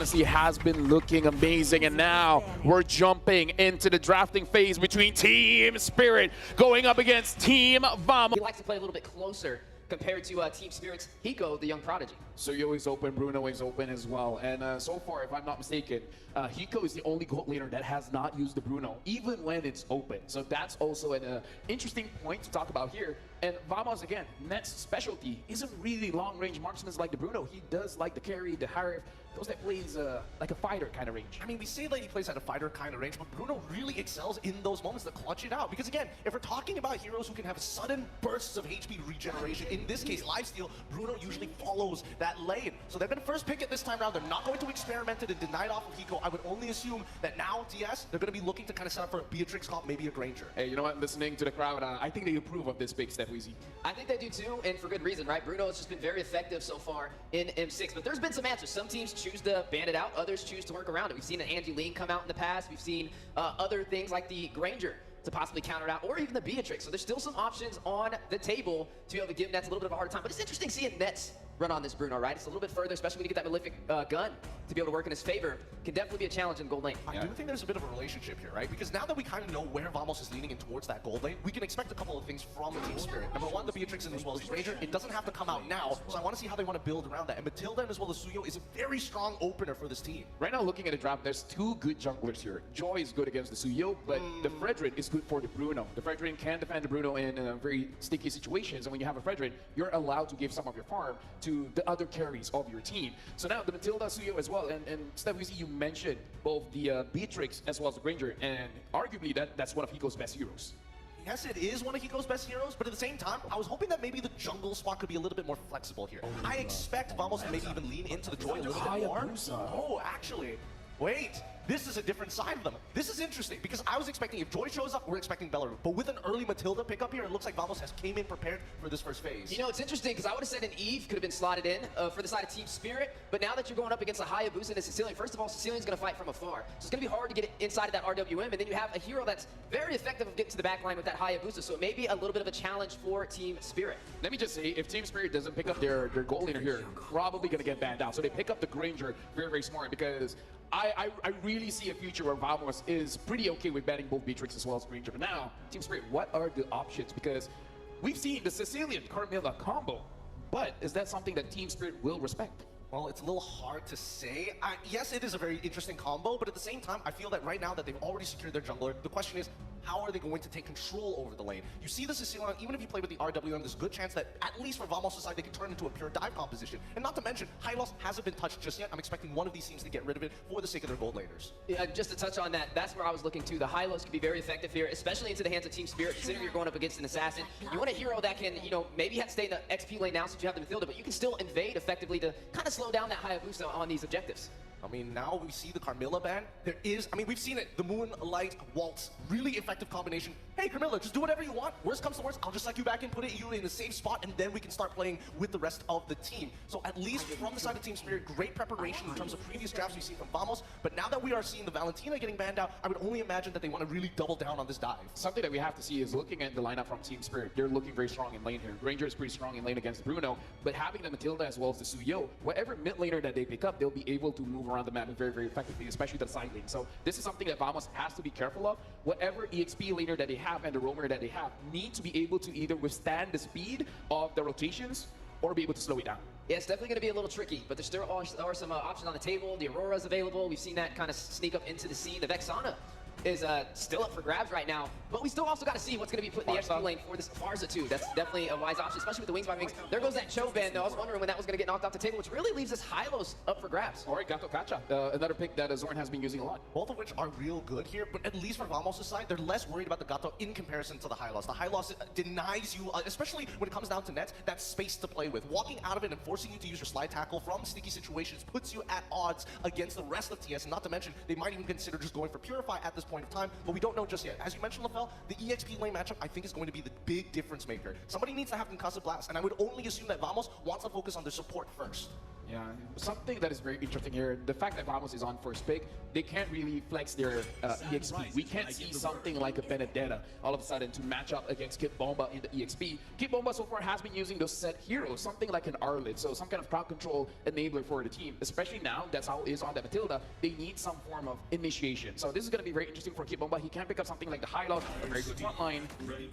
honestly has been looking amazing, and now we're jumping into the drafting phase between Team Spirit going up against Team Vamos. He likes to play a little bit closer compared to Team Spirit's Hiko, the young prodigy. So Yo is open, Bruno is open as well, and so far, if I'm not mistaken, Hiko is the only gold laner that has not used the Bruno, even when it's open. So that's also an interesting point to talk about here. And Vamos, again, Net's specialty isn't really long-range marksmen like the Bruno. He does like the carry, the Harif, those that plays like a fighter kind of range. I mean, we say that he plays at a fighter kind of range, but Bruno really excels in those moments to clutch it out. Because again, if we're talking about heroes who can have sudden bursts of HP regeneration, in this case, lifesteal, Bruno usually follows that lane. So they've been first pick at this time round. They're not going to experiment it and deny it off of Hiko. I would only assume that now, DS, they're going to be looking to kind of set up for a Beatrix comp, maybe a Granger. Hey, you know what? Listening to the crowd, I think they approve of this big step, Weezy. I think they do too, and for good reason, right? Bruno has just been very effective so far in M6, but there's been some answers. Some teams choose to ban it out, others choose to work around it. We've seen an Angeline come out in the past. We've seen other things like the Granger to possibly counter it out, or even the Beatrix. So there's still some options on the table to be able to give Nets a little bit of a harder time. But it's interesting seeing Nets run on this Bruno, right? It's a little bit further, especially when you get that Malefic gun to be able to work in his favor. Can definitely be a challenge in gold lane. I do think there's a bit of a relationship here, right? Because now that we kind of know where Vamos is leaning in towards that gold lane, we can expect a couple of things from the Team Spirit. Number one, the Beatrix and as well as Granger, it doesn't have to come out now, so I want to see how they want to build around that. And Matilda and as well as Suyo is a very strong opener for this team. Right now, looking at the draft, there's two good junglers here. Joy is good against the Suyo, but the Fredrin is good for the Bruno. The Fredrin can defend the Bruno in very sticky situations, and when you have a Fredrin, you're allowed to give some of your farm to the other carries of your team. So now the Matilda, Suyo as well, and Steph, we see you mentioned both the Beatrix as well as the Granger, and arguably that's one of Hiko's best heroes. Yes, it is one of Hiko's best heroes, but at the same time, I was hoping that maybe the jungle spot could be a little bit more flexible here. I expect Vamos to maybe even lean into the Joy a little bit more. Oh, actually, wait. This is a different side of them. This is interesting because I was expecting, if Joy shows up, we're expecting Belleru. But with an early Matilda pickup here, it looks like Vamos has came in prepared for this first phase. You know, it's interesting because I would have said an Eve could have been slotted in for the side of Team Spirit, but now that you're going up against a Hayabusa and a Sicilian, first of all, Sicilian's going to fight from afar. So it's going to be hard to get it inside of that RWM, and then you have a hero that's very effective of getting to the back line with that Hayabusa, so it may be a little bit of a challenge for Team Spirit. Let me just say, if Team Spirit doesn't pick up their gold laner here, probably going to get banned out. So they pick up the Granger very, very smart because I really see a future where Vamos is pretty okay with banning both Beatrix as well as Granger. But now, Team Spirit, what are the options? Because we've seen the Sicilian Carmilla combo, but is that something that Team Spirit will respect? Well, it's a little hard to say. Yes, it is a very interesting combo, but at the same time, I feel that right now that they've already secured their jungler, the question is, how are they going to take control over the lane? You see the Sicilian, even if you play with the RWM, there's a good chance that, at least for Vamos' side, they can turn into a pure dive composition. And not to mention, Hylos hasn't been touched just yet. I'm expecting one of these teams to get rid of it for the sake of their gold laners. Yeah, just to touch on that, that's where I was looking too. The Hylos could be very effective here, especially into the hands of Team Spirit, considering you're going up against an assassin. You want a hero that can, you know, maybe you have to stay in the XP lane now since you have the Matilda, but you can still invade effectively to kind of slow down that Hayabusa on these objectives. I mean, now we see the Carmilla ban. There is, I mean, we've seen it. The Moonlight Waltz, really effective combination. Hey, Carmilla, just do whatever you want. Worst comes to worst, I'll just suck you back in, put you in a safe spot, and then we can start playing with the rest of the team. So at least from the side of Team Spirit, great preparation in terms of previous drafts we've seen from Vamos. But now that we are seeing the Valentina getting banned out, I would only imagine that they want to really double down on this dive. Something that we have to see is looking at the lineup from Team Spirit. They're looking very strong in lane here. Granger is pretty strong in lane against Bruno, but having the Matilda as well as the Suyo, whatever mid laner that they pick up, they'll be able to move around the map very, very effectively, especially the side lane. So this is something that Vamos has to be careful of. Whatever EXP laner that they have and the roamer that they have need to be able to either withstand the speed of the rotations or be able to slow it down. Yeah, it's definitely going to be a little tricky, but there still are some options on the table. The Aurora's available. We've seen that kind of sneak up into the scene. The Vexana is still up for grabs right now, but we still also got to see what's going to be put in the XP lane for this Farza too. That's definitely a wise option, especially with the Wings by Wings. There goes that Cho ban though. I was wondering when that was going to get knocked off the table, which really leaves this Hylos up for grabs. All right, Gato Kacha, another pick that Zorn has been using a lot. Both of which are real good here, but at least for Vamos' side, they're less worried about the Gato in comparison to the Hylos. The Hylos denies you, especially when it comes down to nets, that space to play with. Walking out of it and forcing you to use your slide tackle from sticky situations puts you at odds against the rest of TS, and not to mention, they might even consider just going for Purify at this point of time, but we don't know just yet. As you mentioned, LaFell, the EXP lane matchup I think is going to be the big difference maker. Somebody needs to have Concussive Blast, and I would only assume that Vamos wants to focus on their support first. Yeah, something that is very interesting here, the fact that Vamos is on first pick, they can't really flex their EXP. We can't see something like a Benedetta all of a sudden to match up against Kid Bomba in the EXP. Kid Bomba so far has been using those set heroes, something like an Arlet, so some kind of crowd control enabler for the team. Especially now, that's how it is on the Matilda, they need some form of initiation. So this is going to be very interesting for Kid Bomba. He can pick up something like the high loss, a very good front line,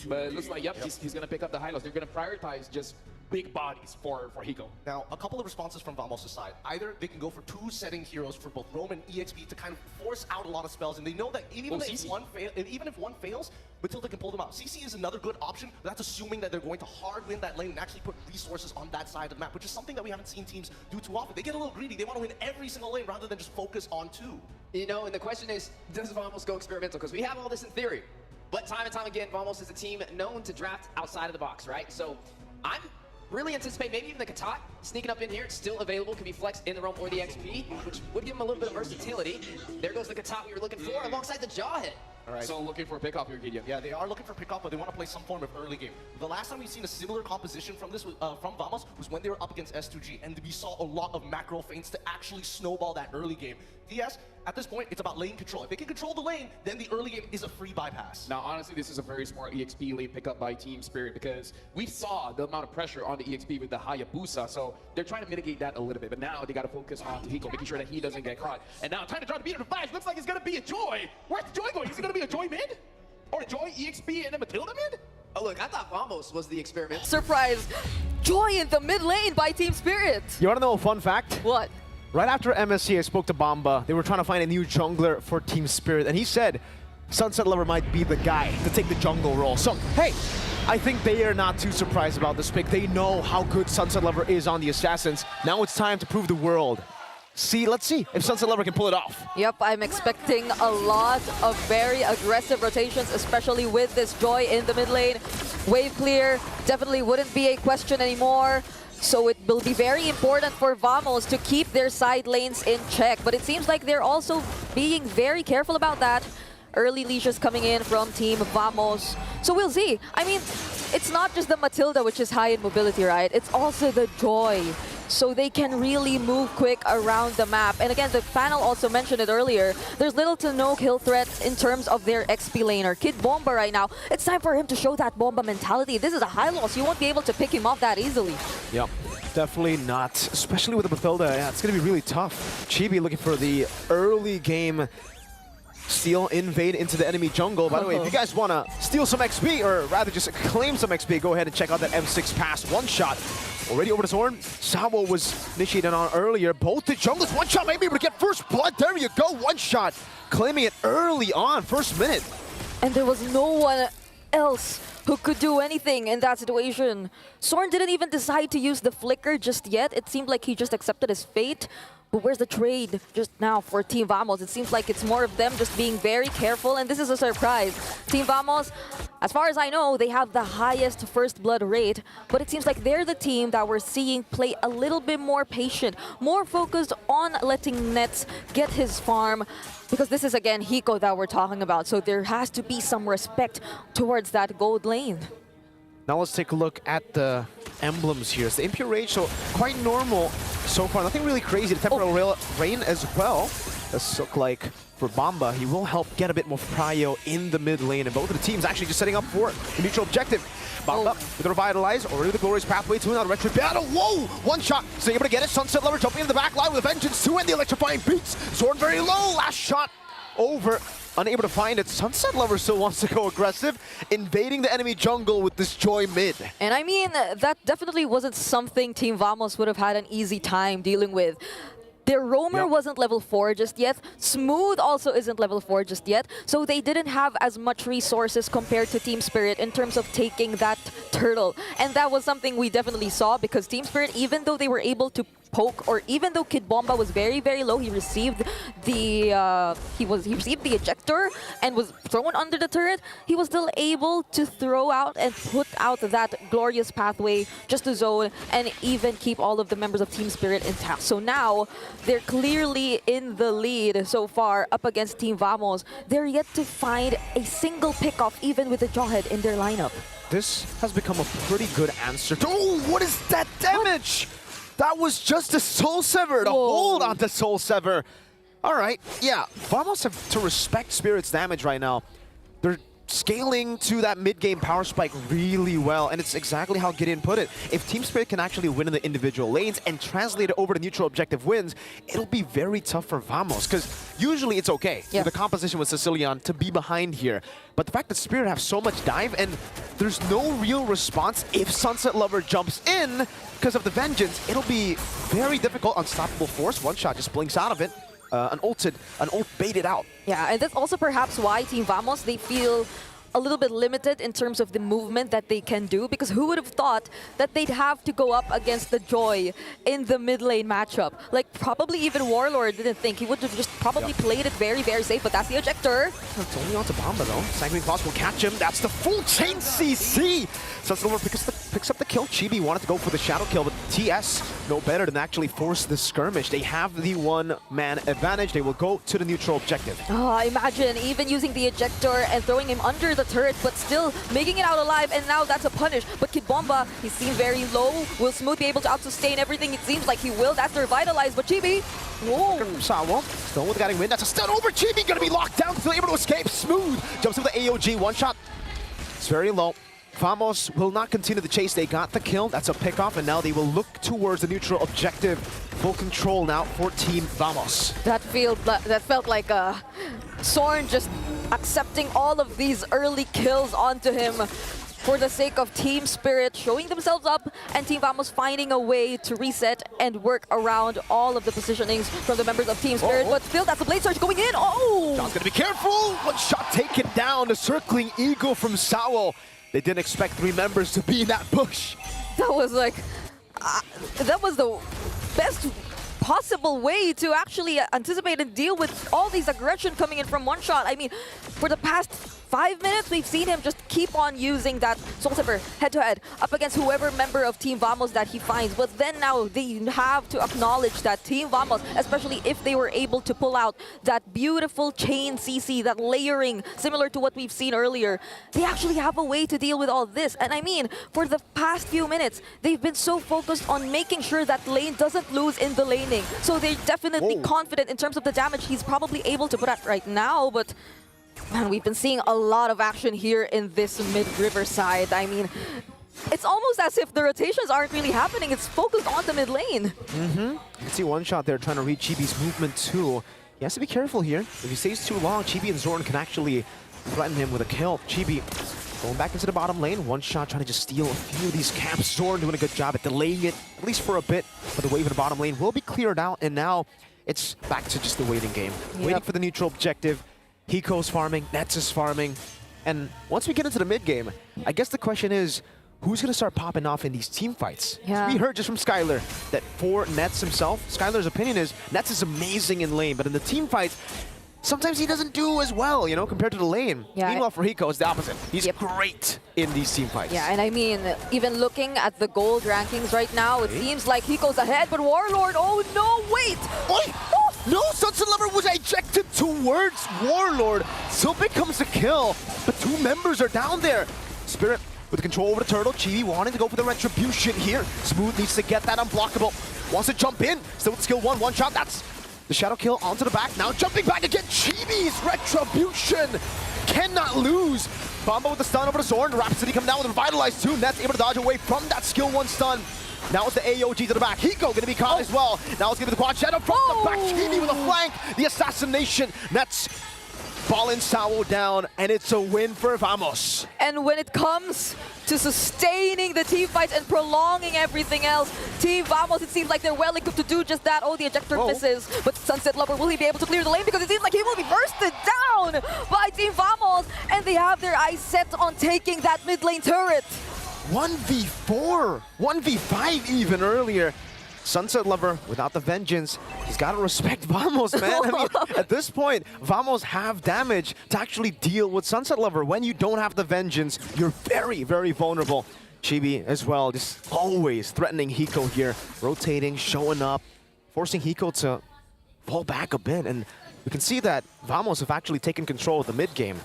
but it looks like, yep. He's going to pick up the high loss. They're going to prioritize just big bodies for Hiko. Now, a couple of responses from Vamos' side. Either they can go for 2 setting heroes for both Roam and EXP to kind of force out a lot of spells, and they know that even if one fails, Matilda can pull them out. CC is another good option, but that's assuming that they're going to hard win that lane and actually put resources on that side of the map, which is something that we haven't seen teams do too often. They get a little greedy. They want to win every single lane rather than just focus on 2. You know, and the question is, does Vamos go experimental? Because we have all this in theory, but time and time again, Vamos is a team known to draft outside of the box, right? So I'm really anticipate maybe even the Katat sneaking up in here. It's still available, can be flexed in the Roam or the XP, which would give him a little bit of versatility. There goes the Katat we were looking for alongside the Jawhead. All right. So looking for a pickoff here, Gideon. Yeah, they are looking for pickoff, but they want to play some form of early game. The last time we've seen a similar composition from this from Vamos was when they were up against S2G, and we saw a lot of macro feints to actually snowball that early game. DS, at this point, it's about lane control. If they can control the lane, then the early game is a free bypass. Now, honestly, this is a very smart EXP lane pickup by Team Spirit because we saw the amount of pressure on the EXP with the Hayabusa, so they're trying to mitigate that a little bit. But now they got to focus on Hiko, making sure that he doesn't get caught. And now, time to drop the beat of the flash. Looks like it's going to be a Joy. Where's the Joy going? Is it going to be a Joy mid? Or a Joy EXP and a Matilda mid? Oh, look, I thought Vamos was the experiment. Surprise! Joy in the mid lane by Team Spirit. You want to know a fun fact? What? Right after MSC, I spoke to Bomba. They were trying to find a new jungler for Team Spirit, and he said Sunset Lover might be the guy to take the jungle role. So, hey, I think they are not too surprised about this pick. They know how good Sunset Lover is on the Assassins. Now it's time to prove the world. Let's see if Sunset Lover can pull it off. Yep, I'm expecting a lot of very aggressive rotations, especially with this Joy in the mid lane. Wave clear definitely wouldn't be a question anymore. So it will be very important for Vamos to keep their side lanes in check. But it seems like they're also being very careful about that. Early leashes coming in from Team Vamos. So we'll see. I mean, it's not just the Matilda which is high in mobility, right? It's also the Joy. So they can really move quick around the map. And again, the panel also mentioned it earlier. There's little to no kill threats in terms of their XP laner. Kid Bomba right now, it's time for him to show that Bomba mentality. This is a high loss. You won't be able to pick him off that easily. Yep, definitely not. Especially with the Matilda, yeah, it's going to be really tough. Chibi looking for the early game steal, invade into the enemy jungle. By the way, if you guys want to steal some XP, or rather just claim some XP, go ahead and check out that M6 pass one-shot. Already over to Zorn. Sabo was initiated on earlier. Both the junglers, one-shot, might be able to get first blood. There you go, one-shot. Claiming it early on, first minute. And there was no one else who could do anything in that situation. Zorn didn't even decide to use the flicker just yet. It seemed like he just accepted his fate. But where's the trade just now for Team Vamos? It seems like it's more of them just being very careful, and this is a surprise. Team Vamos, as far as I know, they have the highest first blood rate, but it seems like they're the team that we're seeing play a little bit more patient, more focused on letting Nets get his farm, because this is, again, Hiko that we're talking about, so there has to be some respect towards that gold lane. Now let's take a look at the emblems here. So the Impure Rage, so quite normal so far. Nothing really crazy. The Temporal Rain as well. Does look like for Bomba, he will help get a bit more prio in the mid lane. And both of the teams actually just setting up for the mutual objective. Bomba with the Revitalize, already the glorious pathway to another retro battle. Whoa! One shot, so able to get it. Sunset Lover jumping in the back line with a Vengeance 2 and the electrifying beats. Zorn very low, last shot over. Unable to find it. Sunset Lover still wants to go aggressive, invading the enemy jungle with this Joy mid. And I mean, that definitely wasn't something Team Vamos would have had an easy time dealing with. Their Roamer wasn't level 4 just yet. Smooth also isn't level 4 just yet. So they didn't have as much resources compared to Team Spirit in terms of taking that turtle. And that was something we definitely saw, because Team Spirit, even though they were able to poke, or even though Kid Bomba was very, very low, he received the he received the ejector and was thrown under the turret, he was still able to throw out and put out that glorious pathway just to zone and even keep all of the members of Team Spirit intact. So now they're clearly in the lead so far up against Team Vamos. They're yet to find a single pickoff even with the Jawhead in their lineup. This has become a pretty good answer to— oh, what is that damage? That was just a Soul Sever to hold on to Soul Sever. All right, yeah, Vamos have to respect Spirit's damage right now. They're scaling to that mid-game power spike really well, and it's exactly how Gideon put it. If Team Spirit can actually win in the individual lanes and translate it over to neutral objective wins, it'll be very tough for Vamos, because usually it's okay with the composition with Sicilian to be behind here. But the fact that Spirit have so much dive and there's no real response if Sunset Lover jumps in because of the Vengeance, it'll be very difficult. Unstoppable Force, one shot just blinks out of it. An ult baited out. Yeah, and that's also perhaps why Team Vamos, they feel a little bit limited in terms of the movement that they can do, because who would have thought that they'd have to go up against the Joy in the mid lane matchup? Like, probably even Warlord didn't think. He would have just probably played it very, very safe, but that's the ejector. It's only onto Bomba though. Sanguine Claws will catch him. That's the full chain CC! Sunsilver picks up the kill. Chibi wanted to go for the shadow kill, but TS no better than actually force the skirmish. They have the one-man advantage. They will go to the neutral objective. Oh, imagine even using the ejector and throwing him under the turret, but still making it out alive, and now that's a punish. But Kid Bomba, he seems very low. Will Smooth be able to out-sustain everything? It seems like he will. That's the revitalize, but Chibi, whoa. Sawo, still with the guiding wind. That's a stun over Chibi, gonna be locked down, still able to escape. Smooth jumps with the AOG, one shot. It's very low. Vamos will not continue the chase. They got the kill. That's a pickoff, and now they will look towards the neutral objective. Full control now for Team Vamos. That felt like Sorn just accepting all of these early kills onto him for the sake of Team Spirit showing themselves up, and Team Vamos finding a way to reset and work around all of the positionings from the members of Team Spirit. But still, that's a Blade Surge going in. Oh! John's gonna be careful. One shot taken down. The circling eagle from Sawo. They didn't expect three members to be in that bush. That was like, that was the best possible way to actually anticipate and deal with all these aggression coming in from one shot. I mean, for the past 5 minutes, we've seen him just keep on using that Soul Saver head-to-head up against whoever member of Team Vamos that he finds. But then now they have to acknowledge that Team Vamos, especially if they were able to pull out that beautiful chain CC, that layering, similar to what we've seen earlier, they actually have a way to deal with all this. And I mean, for the past few minutes, they've been so focused on making sure that lane doesn't lose in the laning. So they're definitely confident in terms of the damage he's probably able to put out right now, but man, we've been seeing a lot of action here in this mid-river side. I mean, it's almost as if the rotations aren't really happening. It's focused on the mid lane. You can see one shot there trying to read Chibi's movement too. He has to be careful here. If he stays too long, Chibi and Zorn can actually threaten him with a kill. Chibi going back into the bottom lane. One shot trying to just steal a few of these camps. Zorn doing a good job at delaying it, at least for a bit. But the wave in the bottom lane will be cleared out, and now it's back to just the waiting game. Waiting for the neutral objective. Hiko's farming, Nets is farming, and once we get into the mid game, I guess the question is, who's going to start popping off in these team fights? We heard just from Skylar that for Nets himself, Skylar's opinion is Nets is amazing in lane, but in the team fights, sometimes he doesn't do as well, you know, compared to the lane. Meanwhile, for Hiko, it's the opposite. He's great in these team fights. Yeah, and I mean, even looking at the gold rankings right now, it seems like Hiko's ahead, but Warlord, oh no, wait! No, Sunset Lover was ejected towards Warlord. Still becomes a kill, but two members are down there. Spirit with control over the turtle. Chibi wanting to go for the retribution here. Smooth needs to get that unblockable. Wants to jump in. Still with skill one shot. That's the shadow kill onto the back. Now jumping back again. Chibi's retribution cannot lose. Bomba with the stun over to Zorn. Rhapsody come down with a revitalized too. Nets able to dodge away from that skill one stun. Now it's the AOG to the back. Hiko gonna be caught as well. Now it's gonna be the quad shadow from the back. Chibi with a flank. The assassination. Nets falling Sawo down, and it's a win for Vamos. And when it comes to sustaining the team fights and prolonging everything else, Team Vamos, it seems like they're well equipped to do just that. Oh, the ejector misses. But Sunset Lover, will he be able to clear the lane? Because it seems like he will be bursted down by Team Vamos, and they have their eyes set on taking that mid lane turret. 1v4, 1v5 even earlier. Sunset Lover without the vengeance. He's got to respect Vamos, man. I mean, at this point, Vamos have damage to actually deal with Sunset Lover. When you don't have the vengeance, you're very, very vulnerable. Chibi as well, just always threatening Hiko here. Rotating, showing up, forcing Hiko to fall back a bit. And we can see that Vamos have actually taken control of the mid game.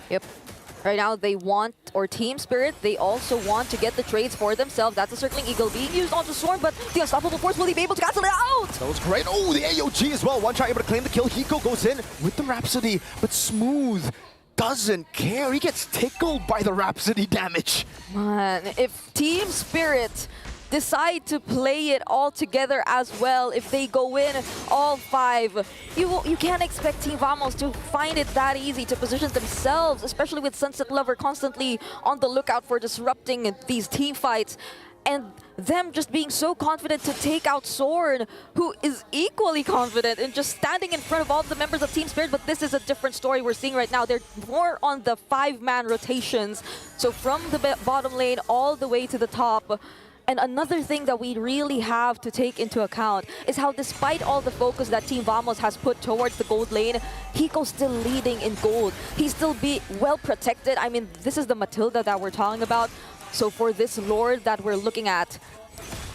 Right now, they want, or Team Spirit, they also want to get the trades for themselves. That's a circling eagle being used onto Zorn, but the unstoppable force, will he be able to cancel it out? That was great. Oh, the AOG as well. One shot able to claim the kill. Hiko goes in with the Rhapsody, but Smooth doesn't care. He gets tickled by the Rhapsody damage. Man, if Team Spirit decide to play it all together as well, if they go in all 5, you can't expect Team Vamos to find it that easy to position themselves, especially with Sunset Lover constantly on the lookout for disrupting these team fights. And them just being so confident to take out Zorn, who is equally confident in just standing in front of all the members of Team Spirit. But this is a different story we're seeing right now. They're more on the 5-man rotations. So from the bottom lane all the way to the top. And another thing that we really have to take into account is how, despite all the focus that Team Vamos has put towards the gold lane, Hiko's still leading in gold. He's still well protected. I mean, this is the Matilda that we're talking about. So for this Lord that we're looking at,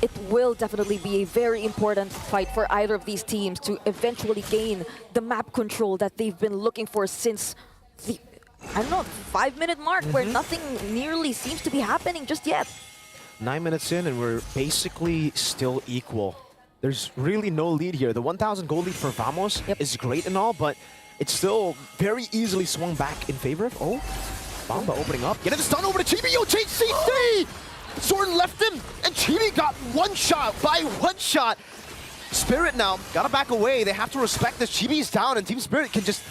it will definitely be a very important fight for either of these teams to eventually gain the map control that they've been looking for since the, I don't know, 5-minute mark, where nothing nearly seems to be happening just yet. 9 minutes in and we're basically still equal. There's really no lead here. The 1,000 gold lead for Vamos is great and all, but it's still very easily swung back in favor of... Oh, Bamba opening up. Getting the stun over to Chibi. Yo, change CC! Zorn left him, and Chibi got one shot by one shot. Spirit now gotta back away. They have to respect this. Chibi's down, and Team Spirit can just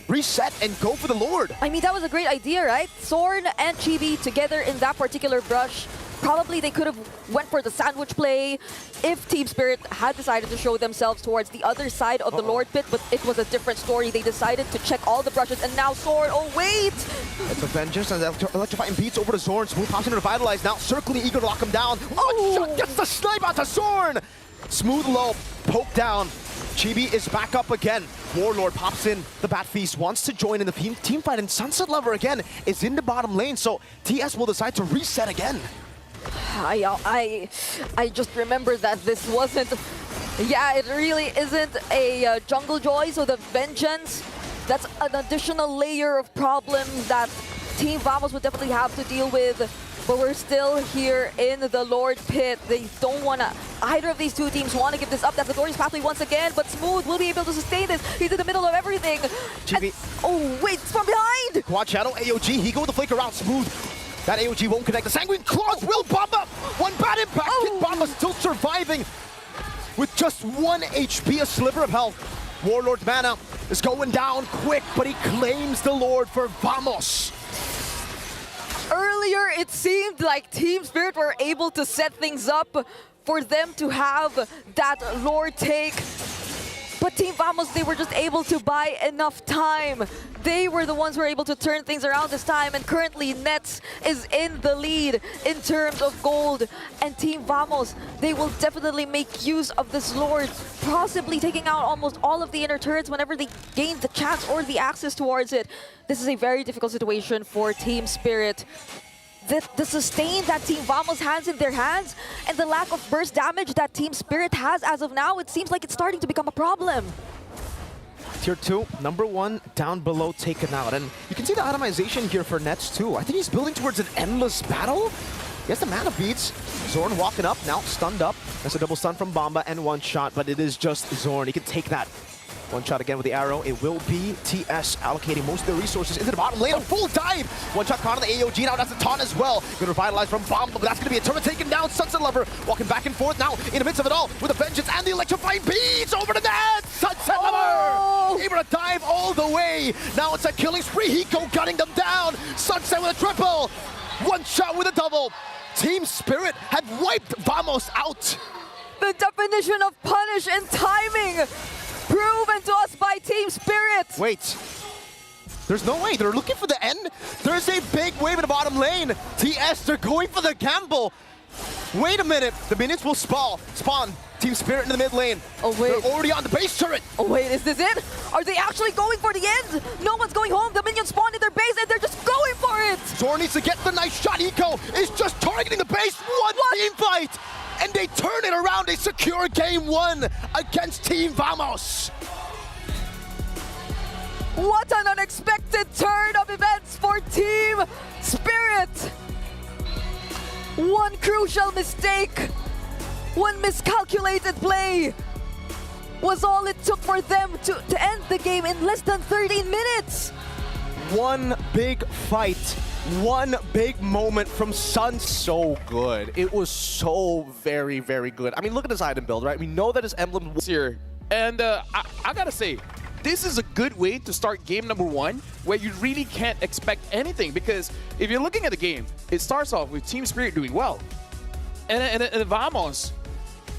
reset and go for the Lord. I mean, that was a great idea, right? Zorn and Chibi together in that particular brush. Probably they could have went for the sandwich play if Team Spirit had decided to show themselves towards the other side of the Lord pit, but it was a different story. They decided to check all the brushes, and now Zorn, oh wait! It's a Vengeance, and electrifying beats over to Zorn. Smooth pops into Revitalize now, circling, eager to lock him down. One shot gets the snipe out to Zorn! Smooth low, poke down. Chibi is back up again. Warlord pops in. The Bat Feast wants to join in the team fight, and Sunset Lover again is in the bottom lane, so TS will decide to reset again. I just remember that this wasn't... Yeah, it really isn't a Jungle Joy, so the Vengeance, that's an additional layer of problems that Team Vamos would definitely have to deal with. But we're still here in the Lord Pit. They don't want to... Either of these two teams want to give this up. That's the glorious pathway once again, but Smooth will be able to sustain this. He's in the middle of everything. Chibi. Oh, wait, it's from behind! Quad Shadow, AOG, he go with the flick around Smooth. That AOG won't connect. The Sanguine Claws will bomb up. One bad impact. Kid Bomba still surviving with just 1 HP, a sliver of health. Warlord's mana is going down quick, but he claims the Lord for Vamos. Earlier, it seemed like Team Spirit were able to set things up for them to have that Lord take. But Team Vamos, they were just able to buy enough time. They were the ones who were able to turn things around this time, and currently Nets is in the lead in terms of gold. And Team Vamos, they will definitely make use of this Lord, possibly taking out almost all of the inner turrets whenever they gain the chance or the access towards it. This is a very difficult situation for Team Spirit. The sustain that Team Vamos has in their hands and the lack of burst damage that Team Spirit has as of now, it seems like it's starting to become a problem. Tier 2, number 1, down below, taken out. And you can see the itemization here for Nets too. I think he's building towards an endless battle. He has the mana beats. Zorn walking up, now stunned up. That's a double stun from Bamba and one shot, but it is just Zorn. He can take that. One shot again with the arrow. It will be TS allocating most of their resources into the bottom lane. A full dive! One shot caught on the AOG. Now that's a taunt as well. Good revitalize from Bomb, but that's going to be a turret taken down. Sunset Lover walking back and forth now in the midst of it all with the Vengeance and the electrifying beats over the net. Sunset Lover able to dive all the way. Now it's a killing spree. Hiko gunning them down. Sunset with a triple. One shot with a double. Team Spirit had wiped Vamos out. The definition of punish and timing proven to us by Team Spirit. Wait. There's no way. They're looking for the end. There's a big wave in the bottom lane. TS, they're going for the gamble. Wait a minute. The minions will spawn. Team Spirit in the mid lane. Oh, wait. They're already on the base turret. Oh, wait. Is this it? Are they actually going for the end? No one's going home. The minions spawned in their base and they're just going for it. Zorn needs to get the nice shot. Hiko is just targeting the base. One team fight. And they turn it around. They secure game 1 against Team Vamos. What an unexpected unexpected turn of events for Team Spirit. One crucial mistake, one miscalculated play was all it took for them to end the game in less than 13 minutes. One big fight, one big moment from Sun. So good. It was so very, very good. I mean, look at his item build, right? We know that his emblem here. And I gotta say, this is a good way to start game number 1 where you really can't expect anything, because if you're looking at the game, it starts off with Team Spirit doing well. And Vamos,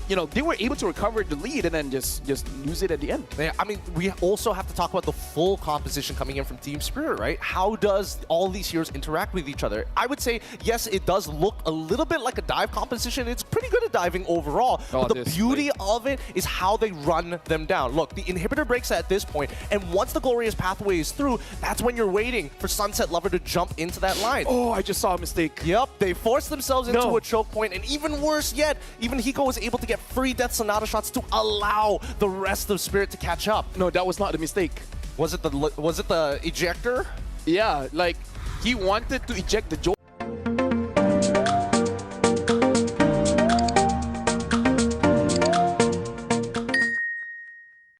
you know, they were able to recover the lead and then just lose it at the end. Yeah, I mean, we also have to talk about the full composition coming in from Team Spirit, right? How does all these heroes interact with each other? I would say, yes, it does look a little bit like a dive composition. It's pretty good at diving overall. But the beauty of it is how they run them down. Look, the inhibitor breaks at this point, and once the Glorious Pathway is through, that's when you're waiting for Sunset Lover to jump into that line. Oh, I just saw a mistake. Yep, they forced themselves into a choke point, and even worse yet, even Hiko was able to get free Death Sonata shots to allow the rest of Spirit to catch up. No, that was not the mistake. Was it the ejector? Yeah, like he wanted to eject the